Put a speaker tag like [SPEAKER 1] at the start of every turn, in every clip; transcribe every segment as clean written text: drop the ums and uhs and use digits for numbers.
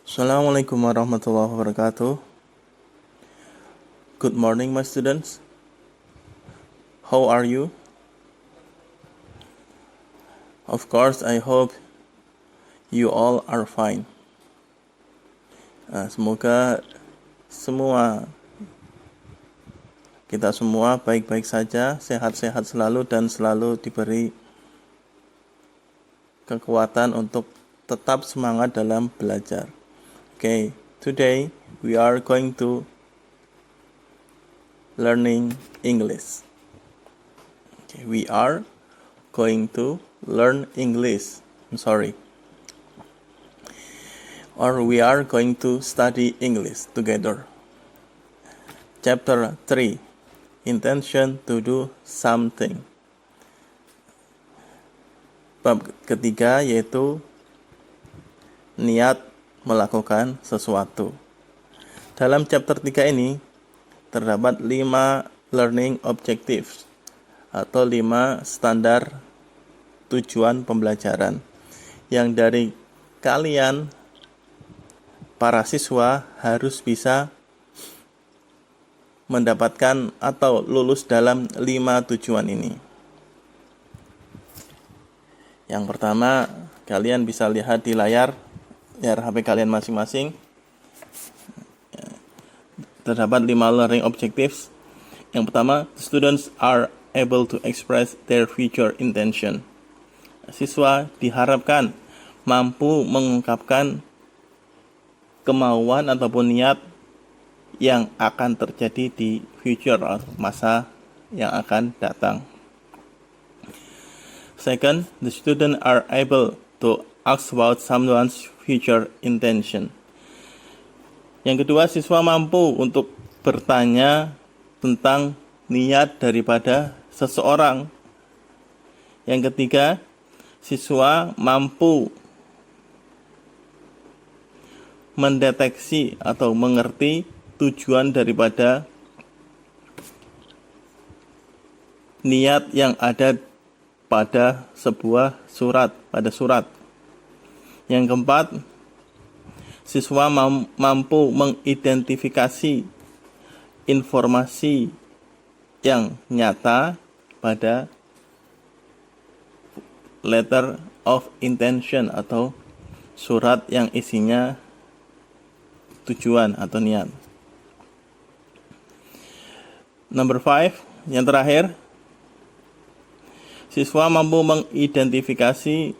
[SPEAKER 1] Assalamualaikum warahmatullahi wabarakatuh. Good morning, my students. How are you? Of course, I hope you all are fine. Semoga kita semua baik-baik saja, sehat-sehat selalu dan selalu diberi kekuatan untuk tetap semangat dalam belajar. Okay, today we are going to learning English. Okay, we are going to learn English. Or we are going to study English together. Chapter 3, Intention to do something. Bab ketiga yaitu niat melakukan sesuatu. Dalam chapter 3 ini terdapat 5 learning objectives atau 5 standar tujuan pembelajaran yang dari kalian para siswa harus bisa mendapatkan atau lulus dalam 5 tujuan ini. Yang pertama, kalian bisa lihat di layar HP kalian masing-masing. Terdapat 5 learning objectives. Yang pertama, students are able to express their future intention. Siswa diharapkan mampu mengungkapkan kemauan ataupun niat yang akan terjadi di future atau masa yang akan datang. Second, the students are able to ask about someone's future intention. Yang kedua, siswa mampu untuk bertanya tentang niat daripada seseorang. Yang ketiga, siswa mampu mendeteksi atau mengerti tujuan daripada niat yang ada pada sebuah surat, Yang keempat, siswa mampu mengidentifikasi informasi yang nyata pada letter of intention atau surat yang isinya tujuan atau niat. Number 5, yang terakhir, siswa mampu mengidentifikasi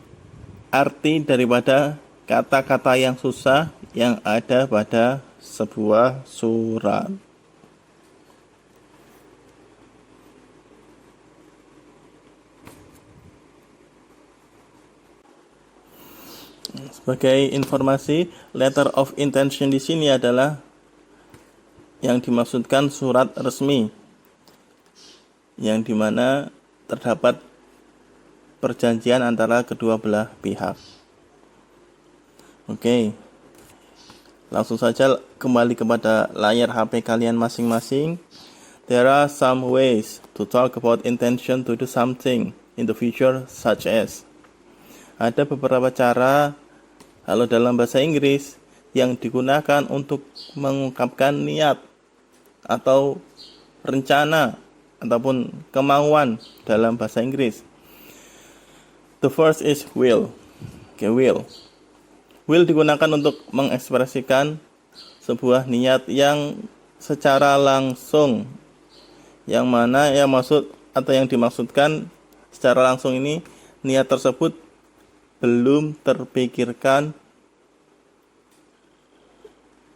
[SPEAKER 1] arti daripada kata-kata yang susah yang ada pada sebuah surat. Sebagai informasi, letter of intention di sini adalah yang dimaksudkan surat resmi, yang dimana terdapat perjanjian antara kedua belah pihak. Oke, langsung saja kembali kepada layar HP kalian masing-masing. There are some ways to talk about intention to do something in the future, such as. Ada beberapa cara kalau dalam bahasa Inggris yang digunakan untuk mengungkapkan niat atau rencana ataupun kemauan dalam bahasa Inggris. The first is will. Will. Will digunakan untuk mengekspresikan sebuah niat yang secara langsung, yang mana yang maksud atau yang dimaksudkan secara langsung ini niat tersebut belum terpikirkan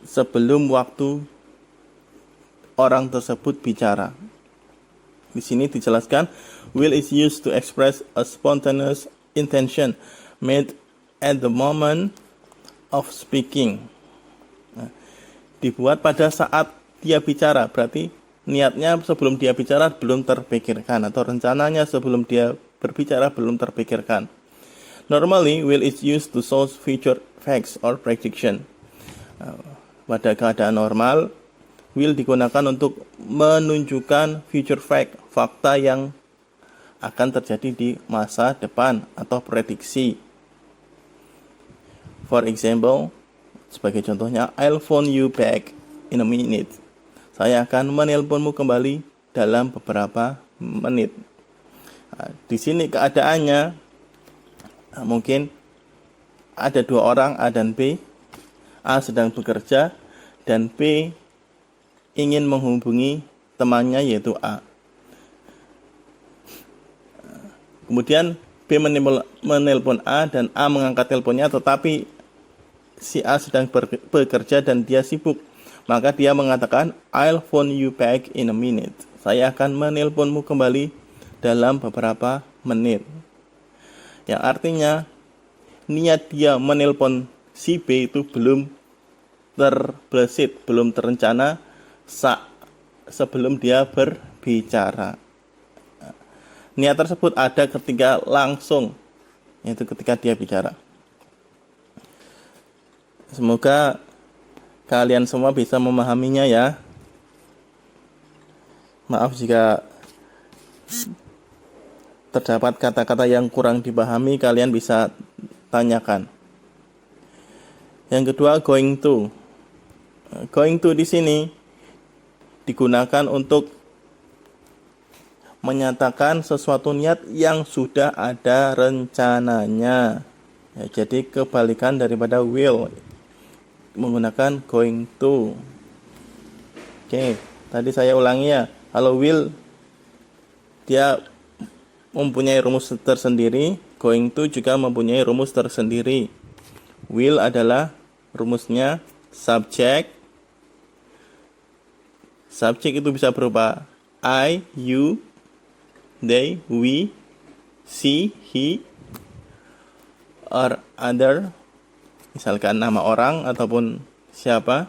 [SPEAKER 1] sebelum waktu orang tersebut bicara. Di sini dijelaskan, will is used to express a spontaneous intention made at the moment of speaking. Dibuat pada saat dia bicara, berarti niatnya sebelum dia bicara belum terpikirkan, atau rencananya sebelum dia berbicara belum terpikirkan. Normally, will is used to show future facts or prediction. Pada keadaan normal, will digunakan untuk menunjukkan future fact, fakta yang akan terjadi di masa depan atau prediksi. For example, Sebagai contohnya, I'll phone you back in a minute. Saya akan menelponmu kembali dalam beberapa menit. Nah, di sini keadaannya mungkin ada dua orang, A dan B. A sedang bekerja dan B ingin menghubungi temannya yaitu A. Kemudian B menelpon A dan A mengangkat teleponnya, tetapi si A sedang bekerja dan dia sibuk. Maka dia mengatakan, I'll phone you back in a minute. Saya akan menelponmu kembali dalam beberapa menit. Yang artinya niat dia menelpon si B itu belum terbesit, belum terencana sebelum dia berbicara. Niat tersebut ada ketika langsung, yaitu ketika dia bicara. Semoga kalian semua bisa memahaminya ya. Maaf jika terdapat kata-kata yang kurang dipahami, kalian bisa tanyakan. Yang kedua, going to. Going to di sini digunakan untuk menyatakan sesuatu niat yang sudah ada rencananya. Ya, jadi kebalikan daripada will, menggunakan going to. Oke, tadi saya ulangi ya. Kalau will, dia mempunyai rumus tersendiri. Going to juga mempunyai rumus tersendiri. Will adalah rumusnya subject. Subject itu bisa berupa I, you, they, we, she, he, or other. Misalkan nama orang ataupun siapa.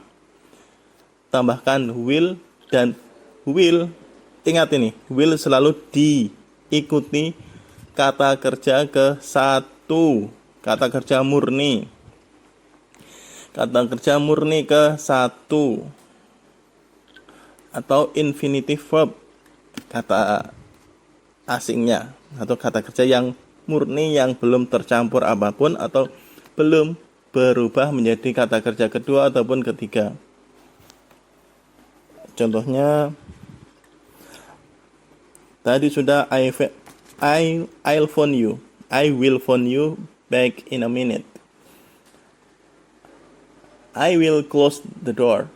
[SPEAKER 1] Tambahkan will, dan will, ingat ini, will selalu diikuti kata kerja ke satu, kata kerja murni. Kata kerja murni ke satu, atau infinitive verb, kata asingnya, atau kata kerja yang murni yang belum tercampur apapun atau belum berubah menjadi kata kerja kedua ataupun ketiga. Contohnya tadi sudah I'll phone you. I will phone you back in a minute. I will close the door.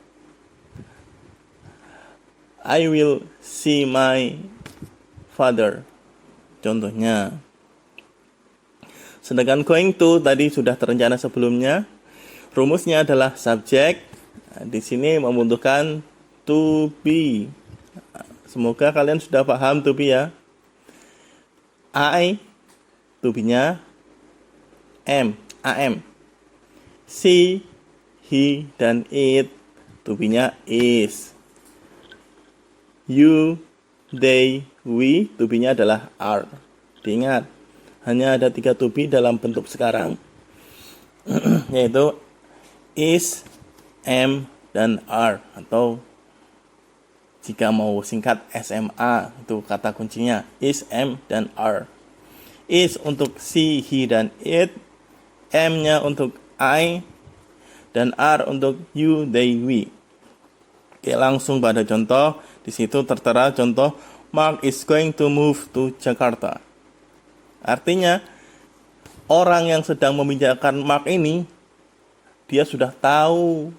[SPEAKER 1] I will see my father. Contohnya. Sedangkan going to tadi sudah terencana sebelumnya. Rumusnya adalah subject. Di sini membutuhkan to be. Semoga kalian sudah paham to be ya. I, to be-nya am. She, he, dan it, to be-nya is. You, they, we, to be-nya adalah are. Diingat, hanya ada 3 to be dalam bentuk sekarang, yaitu is, am, dan are. Atau jika mau singkat SMA, itu kata kuncinya is, am, dan are. Is untuk she, he, dan it. M-nya untuk I, dan are untuk you, they, we. Oke, langsung pada contoh. Di situ tertera contoh, Mark is going to move to Jakarta. Artinya, orang yang sedang membicarakan Mark ini, dia sudah tahu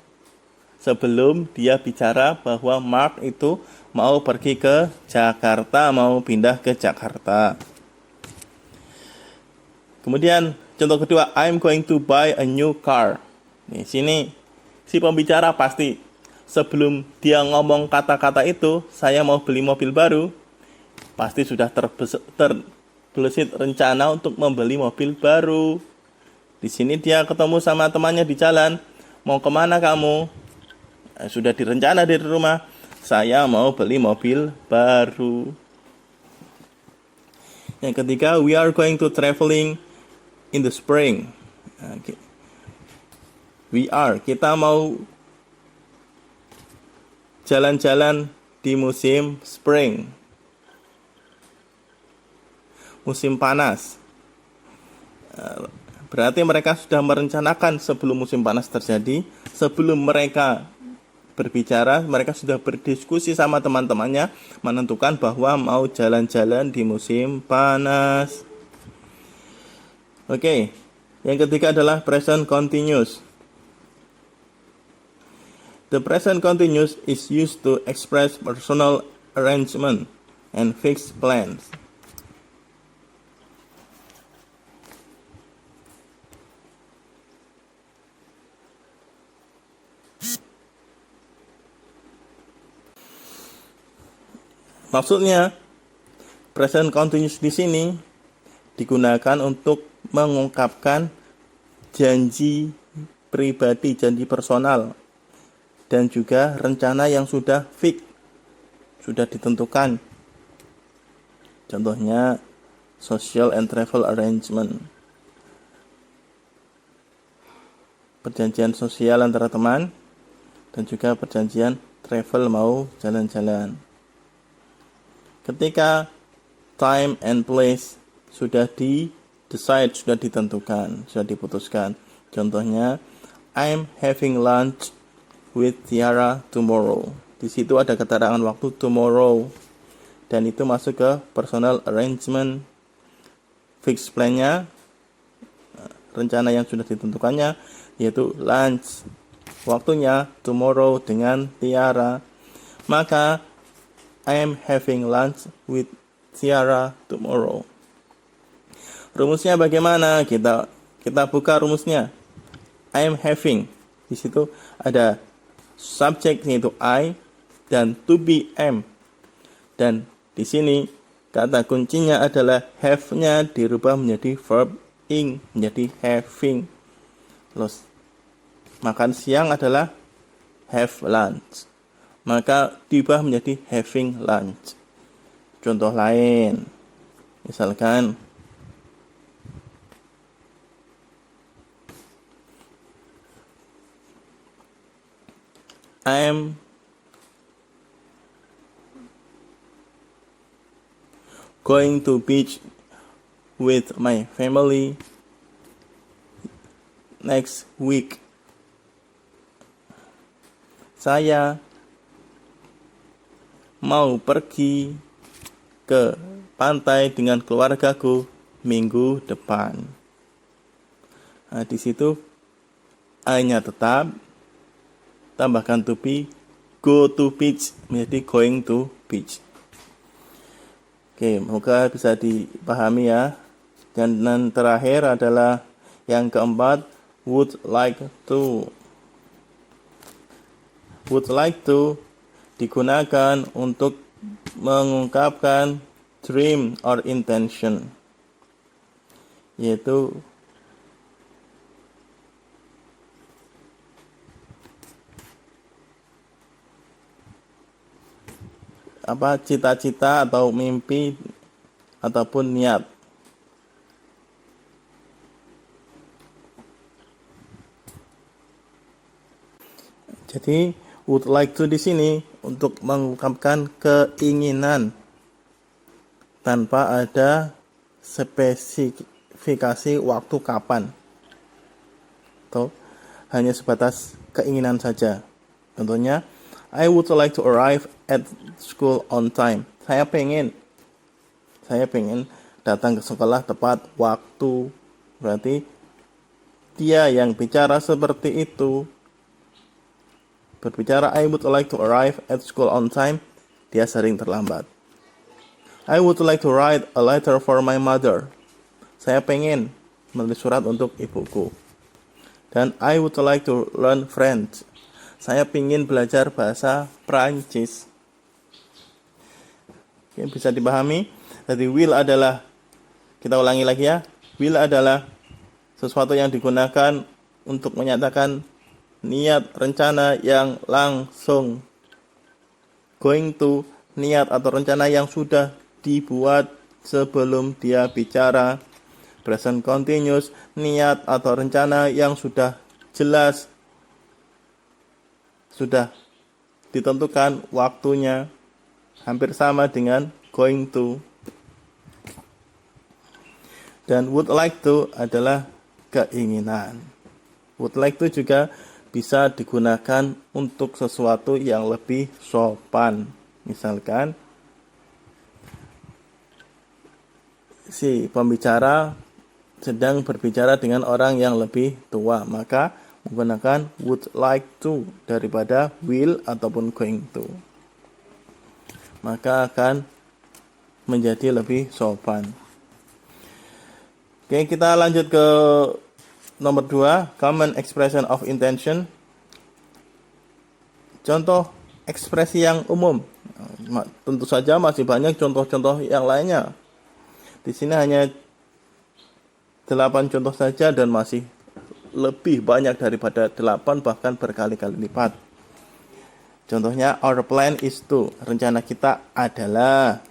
[SPEAKER 1] sebelum dia bicara bahwa Mark itu mau pergi ke Jakarta, mau pindah ke Jakarta. Kemudian, contoh kedua, I'm going to buy a new car. Di sini, si pembicara pasti sebelum dia ngomong kata-kata itu, saya mau beli mobil baru, pasti sudah terbesit rencana untuk membeli mobil baru. Di sini dia ketemu sama temannya di jalan. Mau kemana kamu? Sudah direncana dari rumah. Saya mau beli mobil baru. Yang ketiga, we are going to traveling in the spring. Kita mau jalan-jalan di musim spring, musim panas. Berarti mereka sudah merencanakan sebelum musim panas terjadi. Sebelum mereka berbicara, mereka sudah berdiskusi sama teman-temannya, menentukan bahwa mau jalan-jalan di musim panas. Oke, yang ketiga adalah present continuous. The present continuous is used to express personal arrangement and fixed plans. Maksudnya, present continuous di sini digunakan untuk mengungkapkan janji pribadi, janji personal, dan juga rencana yang sudah fix, sudah ditentukan. Contohnya, social and travel arrangement. Perjanjian sosial antara teman, dan juga perjanjian travel mau jalan-jalan. Ketika time and place sudah decide, sudah ditentukan, sudah diputuskan. Contohnya, I'm having lunch with Tiara tomorrow. Di situ ada keterangan waktu tomorrow, dan itu masuk ke personal arrangement. Fixed plan-nya, rencana yang sudah ditentukannya, yaitu lunch. Waktunya tomorrow dengan Tiara. Maka I am having lunch with Tiara tomorrow. Rumusnya bagaimana? Kita buka rumusnya. I am having. Di situ ada subjek yaitu I dan to be am. Dan di sini kata kuncinya adalah have-nya dirubah menjadi verb ing, menjadi having. Terus makan siang adalah have lunch. Maka diubah menjadi having lunch. Contoh lain, misalkan I'm going to beach with my family next week. Saya mau pergi ke pantai dengan keluargaku minggu depan. Nah, di situ I-nya tetap, tambahkan to be, go to beach menjadi going to beach. Oke, semoga bisa dipahami ya. Dan terakhir adalah yang keempat, would like to. Would like to digunakan untuk mengungkapkan dream or intention, yaitu cita-cita atau mimpi ataupun niat. Jadi would like to di sini untuk mengungkapkan keinginan tanpa ada spesifikasi waktu kapan, atau hanya sebatas keinginan saja. Contohnya, I would like to arrive at school on time. Saya pengen datang ke sekolah tepat waktu. Berarti dia yang bicara seperti itu. Berbicara I would like to arrive at school on time, dia sering terlambat. I would like to write a letter for my mother. Saya pengen menulis surat untuk ibuku. Dan I would like to learn French. Saya pengen belajar bahasa Prancis. Oke, bisa dipahami? Jadi will adalah, kita ulangi lagi ya, will adalah sesuatu yang digunakan untuk menyatakan niat, rencana yang langsung. Going to, niat atau rencana yang sudah dibuat sebelum dia bicara. Present continuous, niat atau rencana yang sudah jelas, sudah ditentukan waktunya, hampir sama dengan going to. Dan would like to adalah keinginan. Would like to juga bisa digunakan untuk sesuatu yang lebih sopan. Misalkan si pembicara sedang berbicara dengan orang yang lebih tua, maka menggunakan would like to daripada will ataupun going to. Maka akan menjadi lebih sopan. Oke, kita lanjut ke nomor 2, common expression of intention. Contoh ekspresi yang umum. Tentu saja masih banyak contoh-contoh yang lainnya. Di sini hanya 8 contoh saja dan masih lebih banyak daripada 8, bahkan berkali-kali lipat. Contohnya, our plan is to. Rencana kita adalah.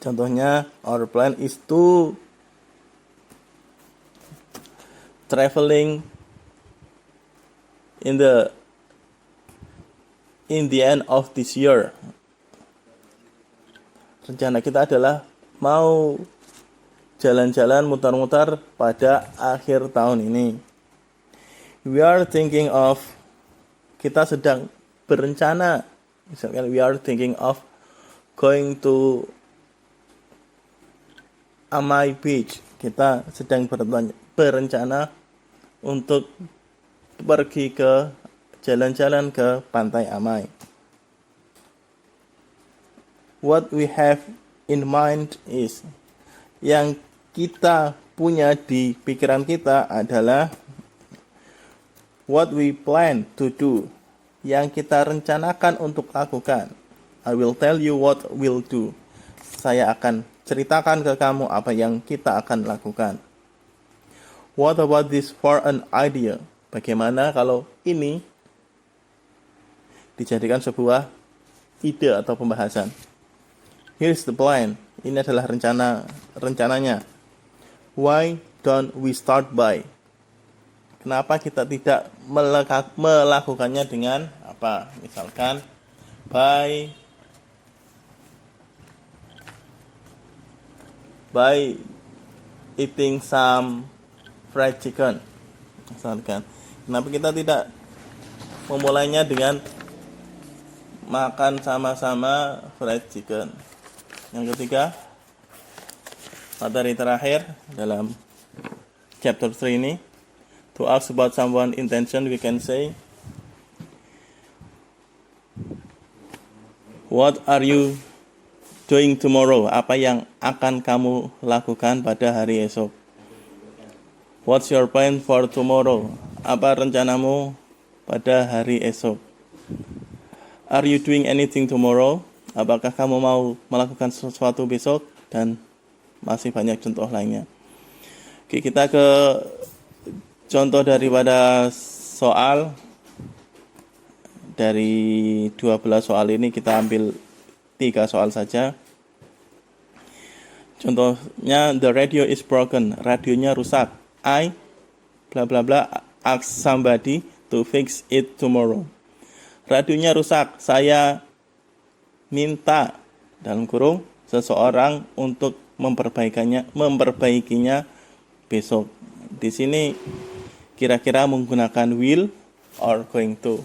[SPEAKER 1] Contohnya, our plan is to traveling in the end of this year. Rencana kita adalah mau jalan-jalan mutar-mutar pada akhir tahun ini. We are thinking of, kita sedang berencana, misalkan we are thinking of going to Amai Beach. Kita sedang berencana untuk pergi ke jalan-jalan ke pantai Amai. What we have in mind is, yang kita punya di pikiran kita adalah what we plan to do, yang kita rencanakan untuk lakukan. I will tell you what we'll do. Saya akan ceritakan ke kamu apa yang kita akan lakukan. What about this for an idea? Bagaimana kalau ini dijadikan sebuah ide atau pembahasan? Here's the plan. Ini adalah rencananya. Why don't we start by? Kenapa kita tidak melakukannya dengan apa? Misalkan by eating some fried chicken. Misalkan, kenapa kita tidak memulainya dengan makan sama-sama fried chicken? Yang ketiga, materi terakhir dalam chapter 3 ini, to ask about someone intention, we can say, what are you doing tomorrow? Apa yang akan kamu lakukan pada hari esok? What's your plan for tomorrow? Apa rencanamu pada hari esok? Are you doing anything tomorrow? Apakah kamu mau melakukan sesuatu besok? Dan masih banyak contoh lainnya. Oke, kita ke contoh daripada soal. Dari 12 soal ini kita ambil 3 soal saja. Contohnya, the radio is broken. Radionya rusak. I bla bla bla ask somebody to fix it tomorrow. Radionya rusak. Saya minta dalam kurung seseorang untuk memperbaikinya besok. Di sini kira-kira menggunakan will or going to.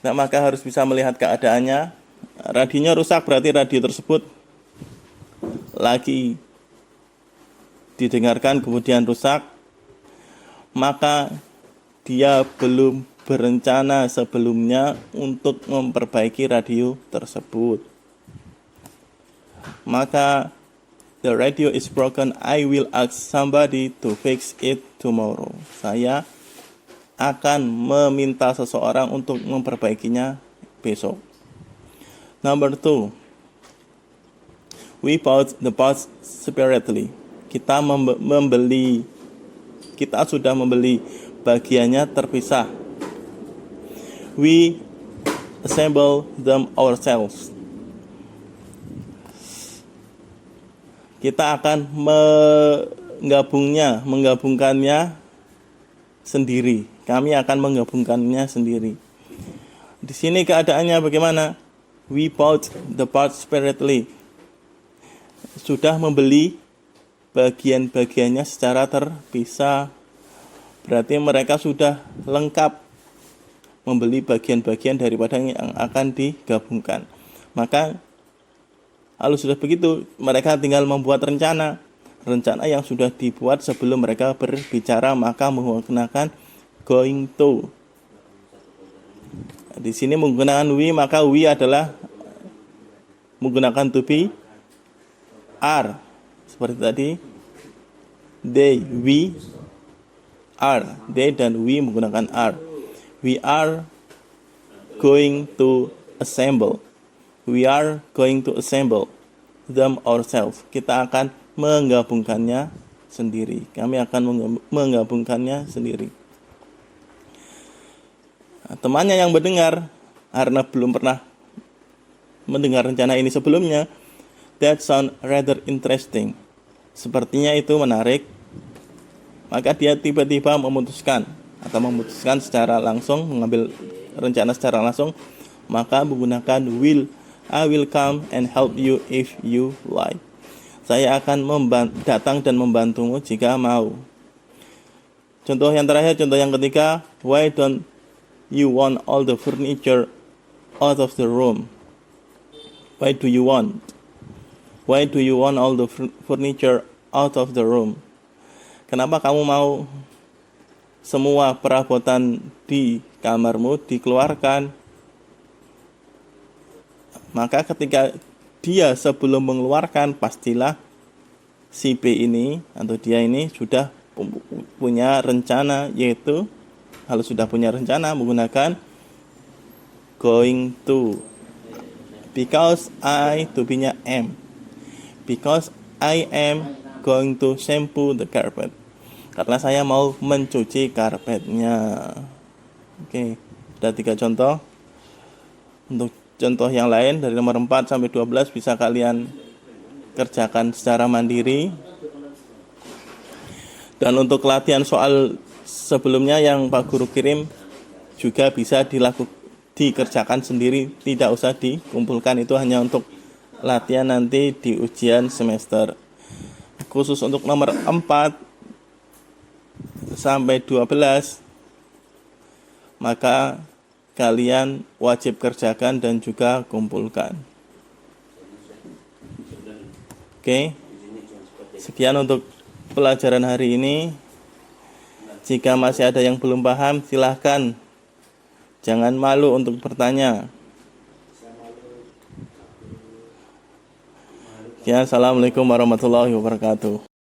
[SPEAKER 1] Nah, maka harus bisa melihat keadaannya. Radionya rusak, berarti radio tersebut lagi didengarkan kemudian rusak. Maka dia belum berencana sebelumnya untuk memperbaiki radio tersebut. Maka the radio is broken. I will ask somebody to fix it tomorrow. Saya akan meminta seseorang untuk memperbaikinya besok. Number 2. We bought the parts separately. Kita sudah membeli bagiannya terpisah. We assemble them ourselves. Kita akan menggabungkannya sendiri. Kami akan menggabungkannya sendiri. Di sini keadaannya bagaimana? We bought the parts separately. Sudah membeli bagian-bagiannya secara terpisah. Berarti mereka sudah lengkap membeli bagian-bagian daripada yang akan digabungkan. Maka kalau sudah begitu, mereka tinggal membuat rencana yang sudah dibuat sebelum mereka berbicara, maka menggunakan going to. Di sini menggunakan we, maka we adalah menggunakan to be are. Seperti tadi, they, we, are. They dan we menggunakan are. We are going to assemble. We are going to assemble them ourselves. Kita akan menggabungkannya sendiri. Kami akan menggabungkannya sendiri. Nah, temannya yang mendengar, karena belum pernah mendengar rencana ini sebelumnya, that sound rather interesting. Sepertinya itu menarik. Maka dia tiba-tiba memutuskan secara langsung, mengambil rencana secara langsung, maka menggunakan will. I will come and help you if you like. Saya akan datang dan membantumu jika mau. Contoh yang terakhir, contoh yang ketiga, why don't you want all the furniture out of the room? Why do you want all the furniture out of the room? Kenapa kamu mau semua perabotan di kamarmu dikeluarkan? Maka ketika dia sebelum mengeluarkan, pastilah si B ini atau dia ini sudah punya rencana, yaitu kalau sudah punya rencana menggunakan going to. Because I, to be-nya am. Because I am going to shampoo the carpet. Karena saya mau mencuci karpetnya. Oke, ada 3 contoh. Untuk contoh yang lain dari nomor 4 sampai 12 bisa kalian kerjakan secara mandiri. Dan untuk latihan soal sebelumnya yang Pak Guru kirim juga bisa dikerjakan sendiri, tidak usah dikumpulkan. Itu hanya untuk latihan nanti di ujian semester. Khusus untuk nomor 4 sampai 12, maka kalian wajib kerjakan dan juga kumpulkan. Oke, sekian untuk pelajaran hari ini. Jika masih ada yang belum paham, silahkan, jangan malu untuk bertanya. Ya, assalamualaikum warahmatullahi wabarakatuh.